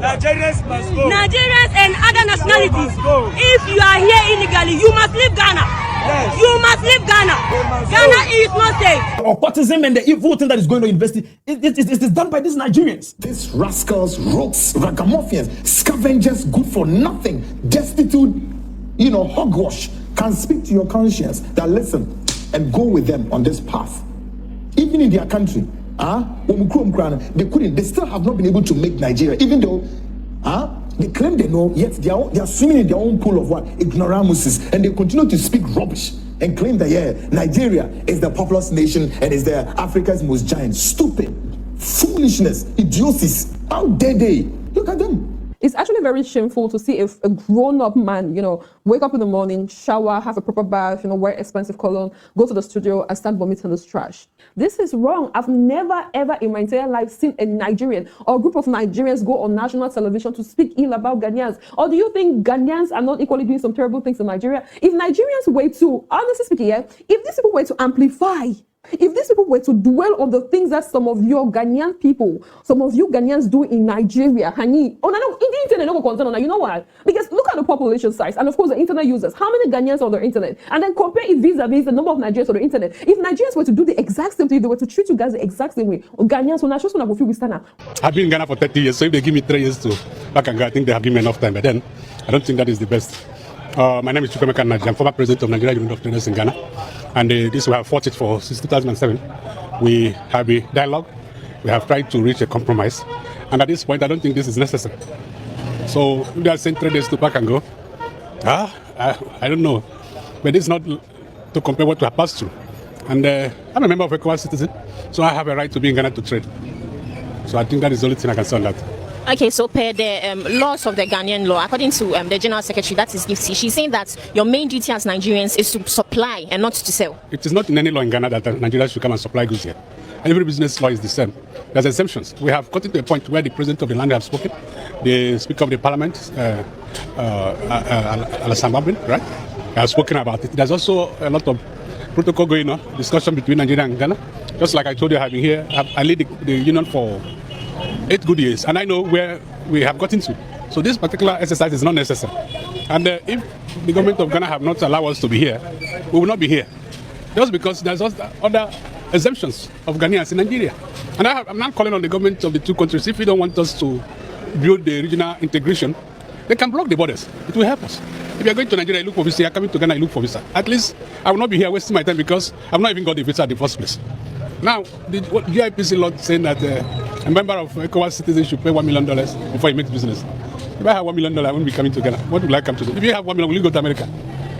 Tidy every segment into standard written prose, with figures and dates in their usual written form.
Nigerians must go. Nigerians and other nationalities. If you are here illegally, you must leave Ghana. Yes. You must leave Ghana. Ghana is not safe. Occultism and the evil thing that is going on in university, it is done by these Nigerians. These rascals, rogues, ragamuffins, scavengers, good for nothing, destitute, hogwash, can speak to your conscience that listen and go with them on this path. Even in their country, they still have not been able to make Nigeria, even though they claim they know, yet they are swimming in their own pool of what? Ignoramuses, and they continue to speak rubbish and claim that Nigeria is the populous nation and is Africa's most giant. Stupid, foolishness, idiocies. How dare they? Look at them. It's actually very shameful to see a grown-up man, wake up in the morning, shower, have a proper bath, wear expensive cologne, go to the studio and start vomiting this trash. This is wrong. I've never, ever in my entire life seen a Nigerian or a group of Nigerians go on national television to speak ill about Ghanaians. Or do you think Ghanaians are not equally doing some terrible things in Nigeria? If Nigerians were to, honestly speaking, if these people were to amplify, if these people were to dwell on the things that some of your Ghanaian people, some of you Ghanaians do in Nigeria, in the internet, you know why? Because look at the population size and of course the internet users. How many Ghanaians are on the internet? And then compare it vis-a-vis the number of Nigerians on the internet. If Nigerians were to do the exact same thing, they were to treat you guys the exact same way, Ghanaians will not show some of you stand up. I've been in Ghana for 30 years, so if they give me 3 years to back and go, I think they have given me enough time. But then I don't think that is the best. My name is Chukwemeka Naji. I'm former president of Nigeria Union of Traders in Ghana. And this we have fought it for since 2007. We have a dialogue. We have tried to reach a compromise. And at this point, I don't think this is necessary. So if they are saying 3 days to pack and go, I don't know. But it's not to compare what we have passed through. And I'm a member of ECOWAS citizen, so I have a right to be in Ghana to trade. So I think that is the only thing I can say on that. Okay, so per the laws of the Ghanaian law, according to the General Secretary, that is Gifty, she's saying that your main duty as Nigerians is to supply and not to sell. It is not in any law in Ghana that Nigerians should come and supply goods here. Every business law is the same. There's exemptions. We have gotten to a point where the president of the land has spoken, the speaker of the parliament, Alassane, right, has spoken about it. There's also a lot of protocol going on, discussion between Nigeria and Ghana. Just like I told you, I've been here, I lead the union for 8 good years, and I know where we have gotten to. So this particular exercise is not necessary. And if the government of Ghana have not allowed us to be here, we will not be here. Just because there's other exemptions of Ghanaians in Nigeria. And I'm not calling on the government of the two countries. If you don't want us to build the regional integration, they can block the borders. It will help us. If you're going to Nigeria, you look for visa. You're coming to Ghana, you look for visa. At least I will not be here wasting my time because I've not even got the visa in the first place. Now, the GIPC law saying that a member of ECOWAS citizens should pay $1 million before he makes business. If I have $1 million, I won't be coming to Ghana. What will I come to do? If you have $1 million, will you go to America?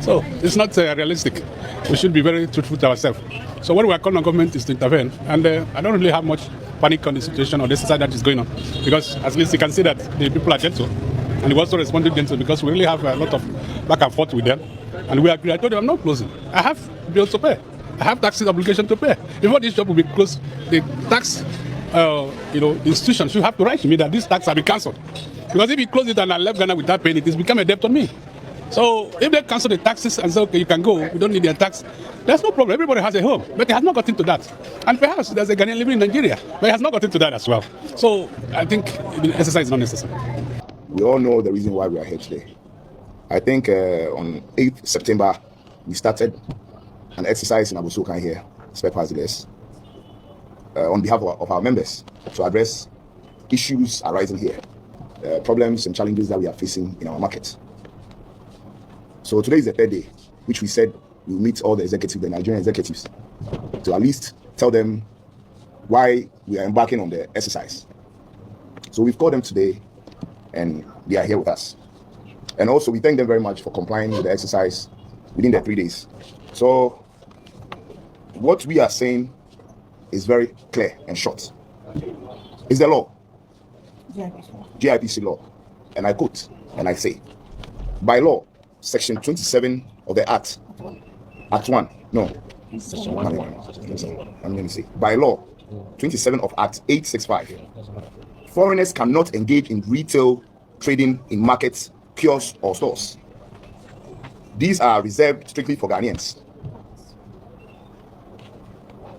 So it's not realistic. We should be very truthful to ourselves. So what we are calling on government is to intervene. And I don't really have much panic on the situation or the exercise that is going on. Because at least you can see that the people are gentle. And we also responded gentle because we really have a lot of back and forth with them. And we agree. I told them I'm not closing. I have bills to pay. I have taxes obligation to pay. Before this shop will be closed, the tax the institutions should have to write to me that this tax will be cancelled. Because if you close it and I left Ghana without paying it, it's become a debt on me. So if they cancel the taxes and say, okay, you can go, we don't need their tax, there's no problem. Everybody has a home. But it has not gotten to that. And perhaps there's a Ghanaian living in Nigeria, but it has not gotten to that as well. So I think the exercise is not necessary. We all know the reason why we are here today. I think on 8th September, we started an exercise in Abosokan here, spare parts dealers, on behalf of our members to address issues arising here, problems and challenges that we are facing in our market. So today is the 3rd day, which we said we'll meet all the executives, the Nigerian executives, to at least tell them why we are embarking on the exercise. So we've called them today, and they are here with us. And also we thank them very much for complying with the exercise within the 3 days. So what we are saying is very clear and short. It's the law, GIPC law, and I quote and I say, by law, Section 27 of the Act 1, no, Section 1, I'm going to say, by law, 27 of Act 865, foreigners cannot engage in retail trading in markets, kiosks, or stores. These are reserved strictly for Ghanaians.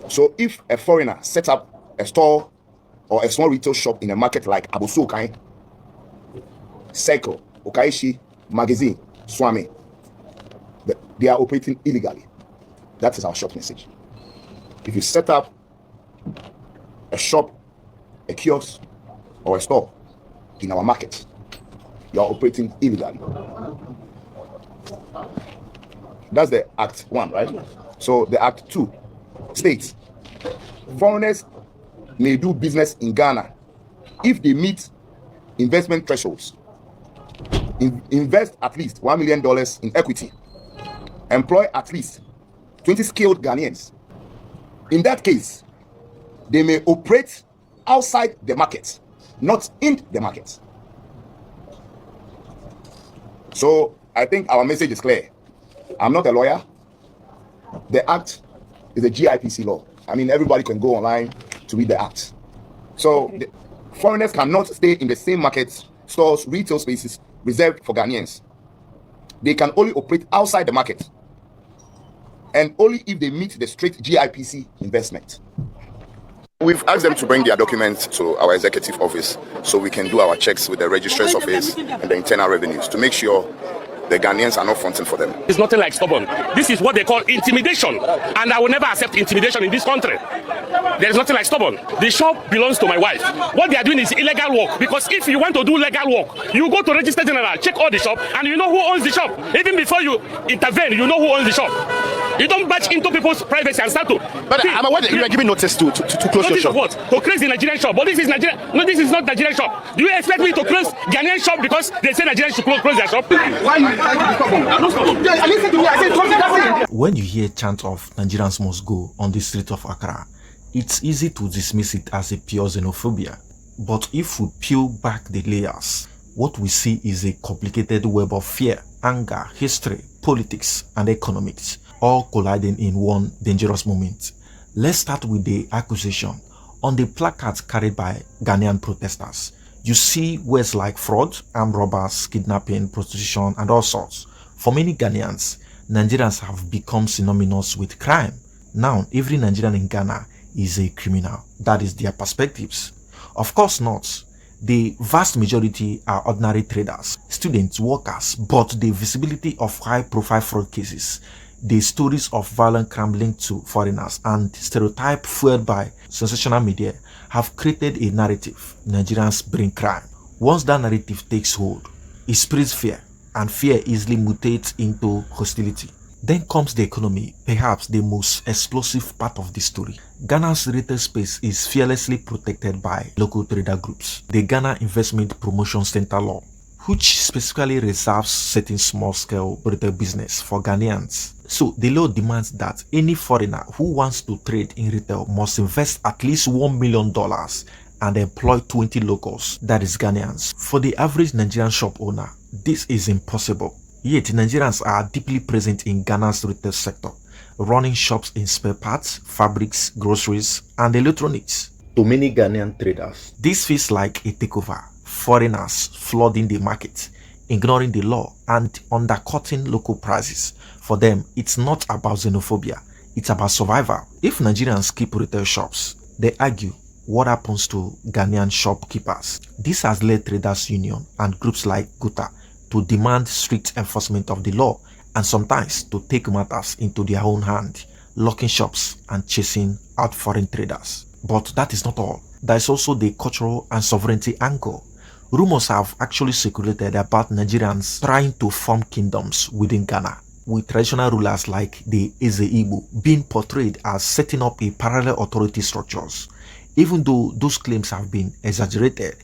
So if a foreigner sets up a store or a small retail shop in a market like Abosokan, Circle, Okaishi, Magazine, Swami. They are operating illegally. That is our shop message. If you set up a shop, a kiosk, or a store in our market, you are operating illegally. That's the Act 1, right? So the Act 2 states foreigners may do business in Ghana if they meet investment thresholds, invest at least $1 million in equity, employ at least 20 skilled Ghanaians. In that case, they may operate outside the market, not in the market. So I think our message is clear. I'm not a lawyer. The Act is a GIPC law. I mean, everybody can go online to read the Act. So the foreigners cannot stay in the same markets, stores, retail spaces reserved for Ghanaians. They can only operate outside the market, and only if they meet the strict GIPC investment. We've asked them to bring their documents to our executive office so we can do our checks with the registrar's office and the internal revenues to make sure the Ghanaians are not fronting for them. It's nothing like stubborn. This is what they call intimidation, and I will never accept intimidation in this country. There is nothing like stubborn. The shop belongs to my wife. What they are doing is illegal work, because if you want to do legal work, you go to Register General, check all the shop, and you know who owns the shop. Even before you intervene, you know who owns the shop. You don't barge into people's privacy and start to. But I'm aware that you are giving notice to close your shop. What? To close the Nigerian shop. But this is Nigeria. No, this is not Nigerian shop. Do you expect me to close Ghanaian shop because they say Nigerians should close their shop? Why you When you hear chant of Nigerians must go on the street of Accra, it's easy to dismiss it as a pure xenophobia. But if we peel back the layers, what we see is a complicated web of fear, anger, history, politics, and economics, all colliding in one dangerous moment. Let's start with the accusation. On the placards carried by Ghanaian protesters, you see words like fraud, armed robbers, kidnapping, prostitution, and all sorts. For many Ghanaians, Nigerians have become synonymous with crime. Now, every Nigerian in Ghana is a criminal. That is their perspectives. Of course not. The vast majority are ordinary traders, students, workers, but the visibility of high-profile fraud cases, the stories of violent crime linked to foreigners, and stereotype fueled by sensational media have created a narrative. Nigerians bring crime. Once that narrative takes hold, it spreads fear, and fear easily mutates into hostility. Then comes the economy, perhaps the most explosive part of the story. Ghana's retail space is fearlessly protected by local trader groups. The Ghana Investment Promotion Center Law, which specifically reserves certain small-scale retail business for Ghanaians. So the law demands that any foreigner who wants to trade in retail must invest at least $1 million and employ 20 locals, that is Ghanaians. For the average Nigerian shop owner, this is impossible. Yet Nigerians are deeply present in Ghana's retail sector, running shops in spare parts, fabrics, groceries, and electronics. To many Ghanaian traders, this feels like a takeover. Foreigners flooding the market, ignoring the law, and undercutting local prices. For them, it's not about xenophobia, it's about survival. If Nigerians keep retail shops, they argue, what happens to Ghanaian shopkeepers? This has led traders' union and groups like GUTA to demand strict enforcement of the law, and sometimes to take matters into their own hand, locking shops and chasing out foreign traders. But that is not all. There is also the cultural and sovereignty angle. Rumors have actually circulated about Nigerians trying to form kingdoms within Ghana, with traditional rulers like the Eze Igbo being portrayed as setting up a parallel authority structures. Even though those claims have been exaggerated,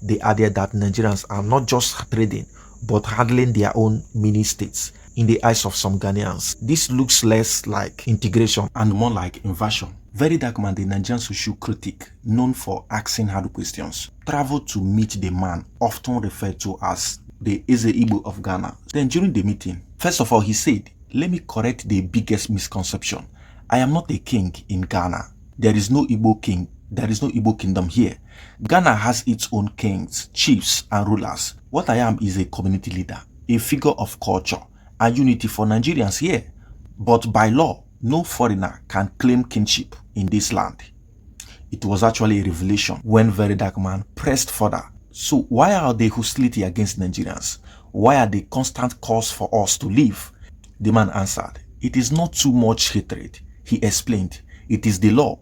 they added that Nigerians are not just trading, but handling their own mini-states. In the eyes of some Ghanaians, this looks less like integration and more like invasion. Very Dark Man, the Nigerian social critic known for asking hard questions, traveled to meet the man often referred to as the Eze Igbo of Ghana. Then during the meeting, first of all he said, "Let me correct the biggest misconception. I am not a king in Ghana. There is no Igbo king. There is no Igbo kingdom here. Ghana has its own kings, chiefs, and rulers. What I am is a community leader, a figure of culture and unity for Nigerians here. But by law, no foreigner can claim kinship in this land." It was actually a revelation when Very Dark Man pressed further. So why are the hostility against Nigerians? Why are the constant calls for us to leave? The man answered, it is not too much hatred. He explained, it is the law.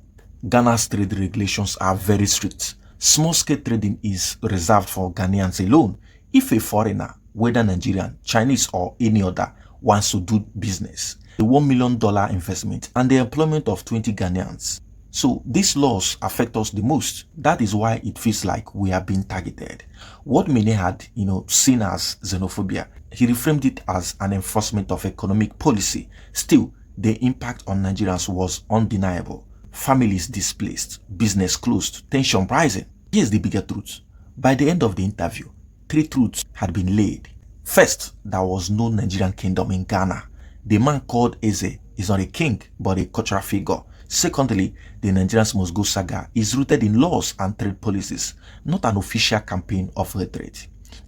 Ghana's trade regulations are very strict. Small-scale trading is reserved for Ghanaians alone. If a foreigner, whether Nigerian, Chinese or any other, wants to do business, a $1 million investment and the employment of 20 Ghanaians. So these laws affect us the most. That is why it feels like we are being targeted. What many had, seen as xenophobia, he reframed it as an enforcement of economic policy. Still, the impact on Nigerians was undeniable. Families displaced, business closed, tension rising. Here's the bigger truth. By the end of the interview, 3 truths had been laid. First, there was no Nigerian kingdom in Ghana. The man called Eze is not a king, but a cultural figure. Secondly, the Nigerians must go saga is rooted in laws and trade policies, not an official campaign of hatred.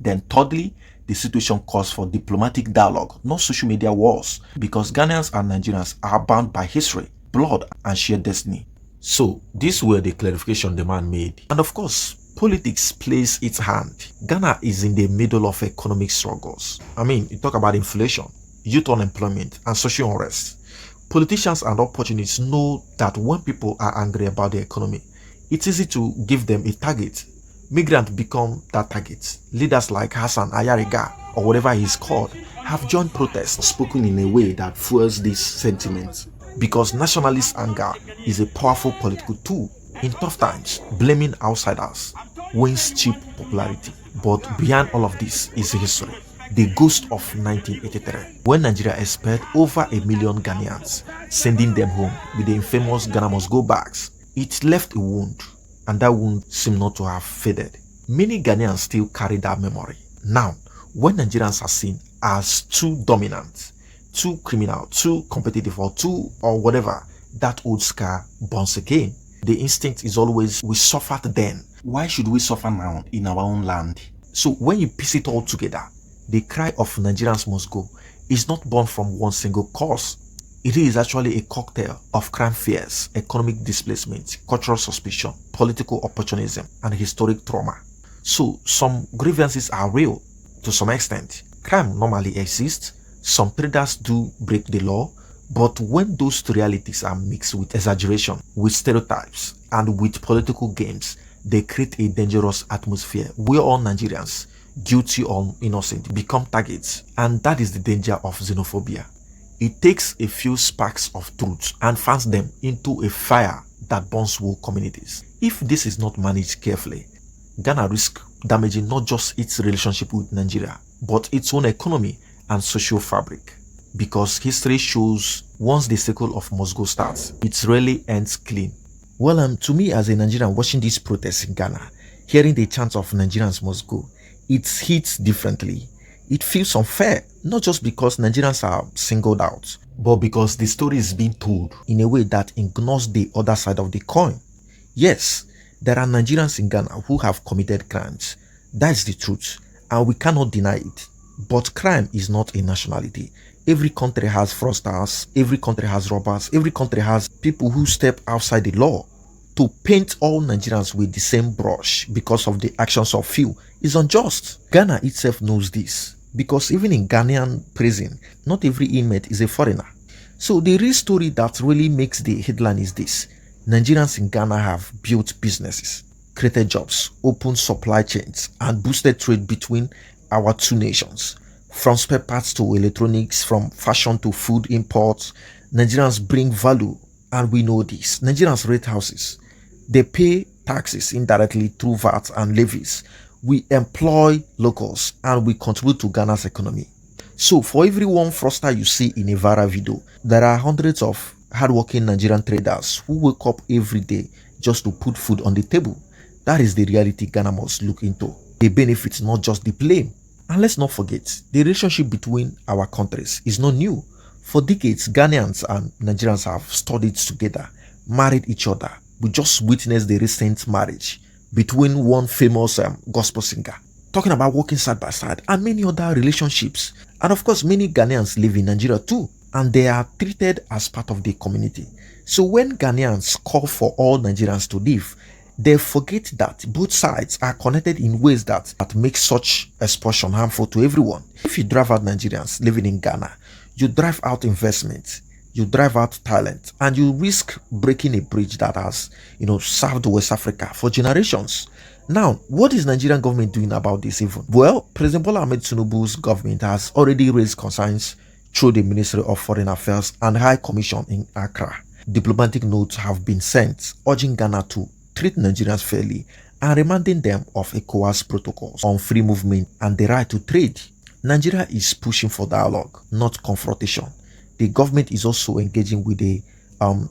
Then thirdly, the situation calls for diplomatic dialogue, not social media wars, because Ghanaians and Nigerians are bound by history, blood, and shared destiny. So, these were the clarification the man made. And of course, politics plays its hand. Ghana is in the middle of economic struggles. You talk about inflation, youth unemployment, and social unrest. Politicians and opportunists know that when people are angry about the economy, it's easy to give them a target. Migrants become that target. Leaders like Hassan Ayariga, or whatever he's called, have joined protests, spoken in a way that fuels this sentiment. Because nationalist anger is a powerful political tool. In tough times, blaming outsiders wins cheap popularity. But behind all of this is history. The ghost of 1983, when Nigeria expelled over 1 million Ghanaians, sending them home with the infamous Ghana must go bags. It left a wound, and that wound seemed not to have faded. Many Ghanaians still carry that memory. Now, when Nigerians are seen as too dominant, too criminal, too competitive, or whatever, that old scar burns again. The instinct is always, we suffered then. Why should we suffer now in our own land? So when you piece it all together, the cry of Nigerians must go is not born from one single cause. It is actually a cocktail of crime fears, economic displacement, cultural suspicion, political opportunism, and historic trauma. So some grievances are real to some extent. Crime normally exists. Some traders do break the law. But when those two realities are mixed with exaggeration, with stereotypes, and with political games, they create a dangerous atmosphere where all Nigerians, guilty or innocent, become targets. And that is the danger of xenophobia. It takes a few sparks of truth and fans them into a fire that burns whole communities. If this is not managed carefully, Ghana risks damaging not just its relationship with Nigeria, but its own economy and social fabric. Because history shows once the cycle of must go starts, it rarely ends clean. Well, to me as a Nigerian watching these protests in Ghana, hearing the chants of Nigerians must go, it hits differently. It feels unfair, not just because Nigerians are singled out, but because the story is being told in a way that ignores the other side of the coin. Yes, there are Nigerians in Ghana who have committed crimes. That's the truth, and we cannot deny it. But crime is not a nationality. Every country has fraudsters, every country has robbers, every country has people who step outside the law. To paint all Nigerians with the same brush because of the actions of few is unjust. Ghana itself knows this, because even in Ghanaian prison, not every inmate is a foreigner. So the real story that really makes the headline is this: Nigerians in Ghana have built businesses, created jobs, opened supply chains, and boosted trade between our two nations. From spare parts to electronics, from fashion to food imports, Nigerians bring value, and we know this. Nigerians rent houses. They pay taxes indirectly through VAT and levies. We employ locals, and we contribute to Ghana's economy. So for every one fraudster you see in a viral video, there are hundreds of hardworking Nigerian traders who wake up every day just to put food on the table. That is the reality Ghana must look into. The benefits, not just the blame. And let's not forget, the relationship between our countries is not new. For decades, Ghanaians and Nigerians have studied together, married each other. We just witnessed the recent marriage between one famous gospel singer, talking about working side by side, and many other relationships. And of course, many Ghanaians live in Nigeria too, and they are treated as part of the community. So when Ghanaians call for all Nigerians to leave, They forget that both sides are connected in ways that make such expulsion harmful to everyone. If you drive out Nigerians living in Ghana, you drive out investment, you drive out talent, and you risk breaking a bridge that has, served West Africa for generations. Now, what is Nigerian government doing about this even? Well, President Bola Ahmed Tinubu's government has already raised concerns through the Ministry of Foreign Affairs and High Commission in Accra. Diplomatic notes have been sent urging Ghana to treat Nigerians fairly and reminding them of ECOWAS protocols on free movement and the right to trade. Nigeria is pushing for dialogue, not confrontation. The government is also engaging with the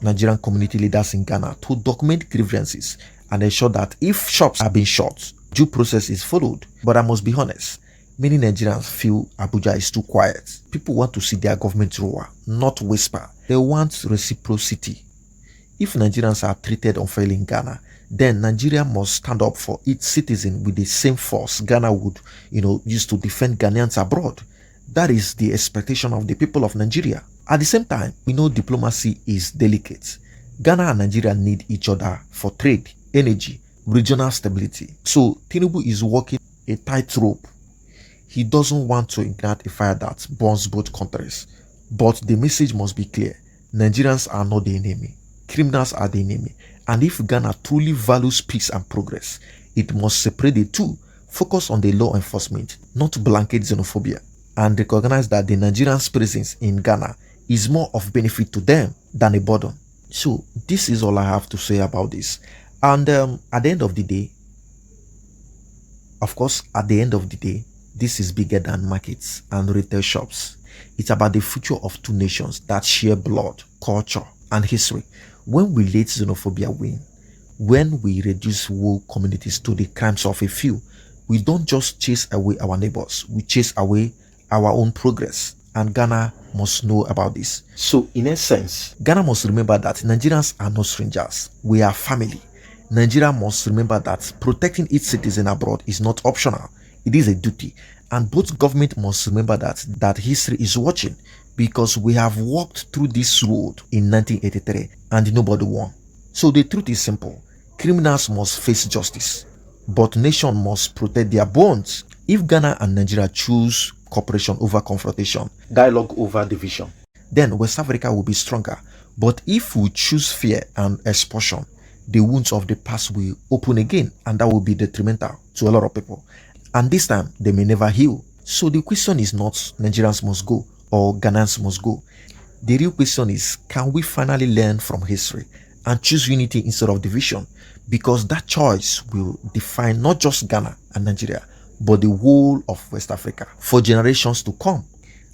Nigerian community leaders in Ghana to document grievances and ensure that if shops are being shut, due process is followed. But I must be honest, many Nigerians feel Abuja is too quiet. People want to see their government roar, not whisper. They want reciprocity. If Nigerians are treated unfairly in Ghana, then Nigeria must stand up for its citizens with the same force Ghana would, use to defend Ghanaians abroad. That is the expectation of the people of Nigeria. At the same time, we know diplomacy is delicate. Ghana and Nigeria need each other for trade, energy, regional stability. So Tinubu is walking a tightrope. He doesn't want to ignite a fire that burns both countries. But the message must be clear. Nigerians are not the enemy. Criminals are the enemy. And if Ghana truly values peace and progress, it must separate the two, focus on the law enforcement, not blanket xenophobia, and recognize that the Nigerians' presence in Ghana is more of benefit to them than a burden. So this is all I have to say about this. And at the end of the day, this is bigger than markets and retail shops. It's about the future of two nations that share blood, culture, and history. When we let xenophobia win, when we reduce whole communities to the crimes of a few, we don't just chase away our neighbors, we chase away our own progress. And Ghana must know about this. So in essence, Ghana must remember that Nigerians are not strangers. We are family. Nigeria must remember that protecting its citizens abroad is not optional. It is a duty. And both government must remember that history is watching, because we have walked through this road in 1983 and nobody won. So the truth is simple. Criminals must face justice, but nations must protect their bonds. If Ghana and Nigeria choose cooperation over confrontation, dialogue over division, then West Africa will be stronger. But if we choose fear and expulsion, the wounds of the past will open again, and that will be detrimental to a lot of people. And this time, they may never heal. So the question is not Nigerians must go or Ghanaians must go. The real question is, can we finally learn from history and choose unity instead of division? Because that choice will define not just Ghana and Nigeria, but the whole of West Africa for generations to come.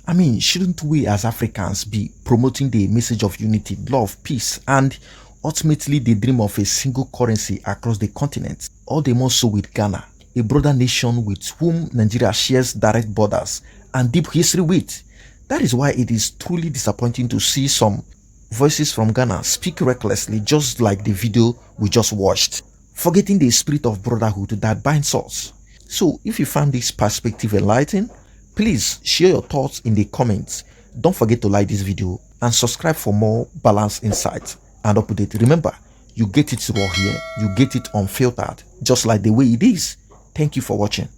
I mean, shouldn't we as Africans be promoting the message of unity, love, peace, and ultimately the dream of a single currency across the continent? All the more so with Ghana, a brother nation with whom Nigeria shares direct borders and deep history with. That is why it is truly disappointing to see some voices from Ghana speak recklessly, just like the video we just watched, forgetting the spirit of brotherhood that binds us. So if you found this perspective enlightening, please share your thoughts in the comments. Don't forget to like this video and subscribe for more balanced insights and update. Remember, you get it raw here, you get it unfiltered, just like the way it is. Thank you for watching.